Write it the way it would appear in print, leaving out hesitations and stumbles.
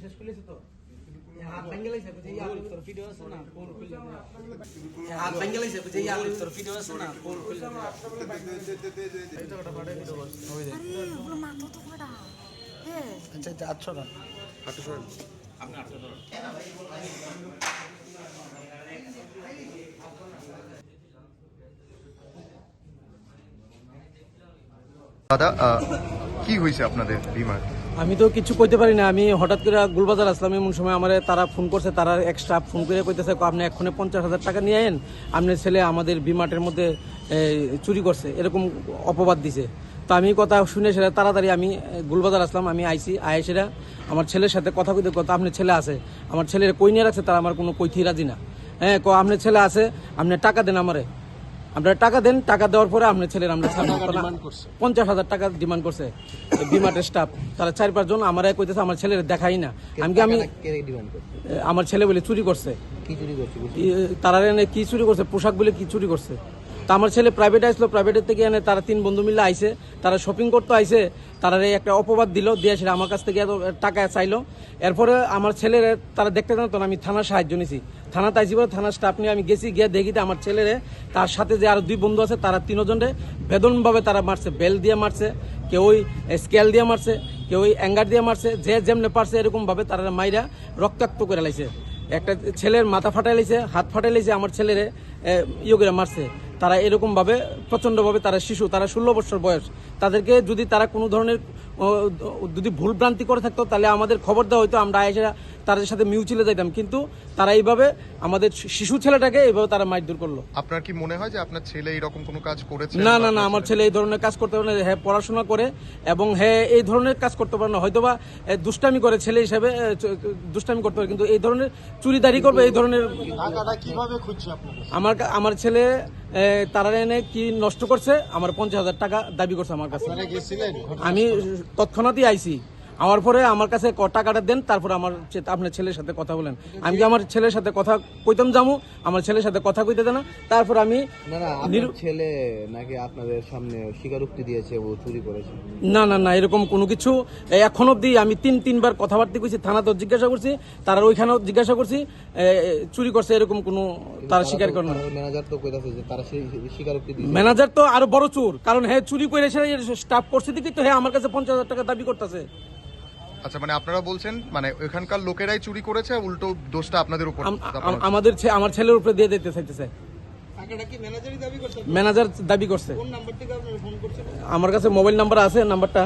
শেষ করেছি তো হাত ভাঙে লাইছে বুঝে ইয়ার তোর ভিডিও আছে না ফোন খুলে হাত ভাঙে লাইছে বুঝে ইয়ার তোর ভিডিও আছে না ফোন খুলে এই তো ওটা পাড়ে ভিডিও বস ওই দে আরে ওগুলো মাথা তো ফাটা আচ্ছা আচ্ছা আচ্ছা না হাঁটু সরেন আপনি হাঁটু ধরুন দাদা কি হয়েছে আপনাদের বিমার? আমি তো কিছু কইতে পারি না। আমি হঠাৎ করে গুলবাজার আসলাম, এমন সময় আমার তারা ফোন করছে, তারা এক স্টাফ ফোন করে কইতেছে আপনি এক্ষণে 50,000 টাকা নিয়ে আইন, আপনার ছেলে আমাদের বিমাটের মধ্যে চুরি করছে, এরকম অপবাদ দিছে। তো আমি কথা শুনে সেটা তাড়াতাড়ি আমি গুলবাজার আসলাম। আমি আইসি আয়েসেরা আমার ছেলের সাথে কথা কইতে কথা আপনার ছেলে আছে, আমার ছেলের কই নিয়ে রাখছে, তারা আমার কোনো কইতেই রাজি না। হ্যাঁ আপনার ছেলে আছে, আপনি টাকা দেন আমারে, আপনারা টাকা দেন, টাকা দেওয়ার পরে আপনার ছেলের আমরা 50,000 টাকা ডিমান্ড করছে বিমাটের স্টাফ। তারা 4-5 জন আমার কইতেছে আমার ছেলের দেখাই না। আমি আমার ছেলে বলে চুরি করছে, তারা এনে কি চুরি করছে, পোশাক বলে কি চুরি করছে। তা আমার ছেলে প্রাইভেটে আসলো, প্রাইভেটের থেকে এনে তারা 3 বন্ধু মিলে আইছে, তারা শপিং করতে আইছে, তারা একটা অপবাদ দিল, দিয়ে সেটা আমার কাছ থেকে এত টাকা চাইলো। এরপরে আমার ছেলের তারা দেখতে জানো তো, আমি থানার সাহায্য নিয়েছি, থানাতে আইসি বলে থানার স্টাফ নিয়ে আমি গেছি, গিয়ে দেখিতে আমার ছেলেরে তার সাথে যে আরো 2 বন্ধু আছে, তারা 3 জনে বেদনভাবে তারা মারছে, বেল দিয়ে মারছে, কেউ ওই স্কেল দিয়ে মারছে, কেউ ওই অ্যাঙ্গার দিয়ে মারছে, যে যেমনে পারছে এরকম ভাবে তারা মাইরা রক্তাক্ত করে লাইছে। একটা ছেলের মাথা ফাটাই লাইছে, হাত ফাটাই লাইছে, আমার ছেলের ইয়ে করে মারছে। তারা এরকম ভাবে প্রচন্ডভাবে, তারা শিশু, তারা 16 বছর বয়স, তাদেরকে যদি তারা কোনো ধরনের যদি ভুল ভ্রান্তি করে থাকতো তাহলে আমাদের খবর দেওয়া হয়তো, আমরা এসে তাদের সাথে মিউচুয়ালে যাইতাম। কিন্তু তারা এইভাবে আমাদের শিশু ছেলেটাকে এইভাবে তারা মারধর করলো। আপনার কি মনে হয় যে আপনার ছেলে এরকম কোনো কাজ করেছে? না না না, আমার ছেলে এই ধরনের কাজ করতে পারে না। হ্যাঁ পড়াশোনা করে এবং হ্যাঁ এই ধরনের কাজ করতে পারে না, হয়তোবা দুষ্টামি করে, ছেলে হিসেবে দুষ্টামি করতে পারে, কিন্তু এই ধরনের চুরিদারি করবে, এই ধরনের কিভাবে খুঁজছে আমার ছেলে তারা এনে কি নষ্ট করছে, আমার 50,000 টাকা দাবি করছে আমার কাছে। আমি তৎক্ষণাৎই আইছি, আমার পরে আমার কাছে টাকাটা দেন, তারপর আপনার ছেলের সাথে কথা বলেন। আমি আমার ছেলের সাথে কথা কইতাম যাবো, আমার ছেলের সাথে কথা কইতে দেন না। তারপর আমি ছেলে নাকি আপনাদের সামনে স্বীকারোক্তি দিয়েছে ও চুরি করেছে? না না না, এরকম কোনো কিছু এখন অব্দি আমি 3বার কথাবার্তা কইছি, থানাতেও জিজ্ঞাসা করছি, তারা ওইখানেও জিজ্ঞাসা করছি, চুরি করছে এরকম কোনো তারা স্বীকার করে না। ম্যানেজার তো কইতাছে যে তারা স্বীকারোক্তি দিয়েছে। ম্যানেজার তো আরো বড় চোর, কারণ হ্যাঁ চুরি করে স্টাফ করছে দেখি তো হ্যাঁ আমার কাছে 50,000 টাকা দাবি করতেছে। আচ্ছা, মানে আপনারা বলছেন মানে ওখানকার লোকেরাই চুরি করেছে, উল্টো দোষটা আপনাদের উপর? আমার ছেলের উপরে দিয়ে দিতে চাইতেছে। ম্যানেজার দাবি করছে। আমার কাছে মোবাইল নাম্বার আছে, নাম্বারটা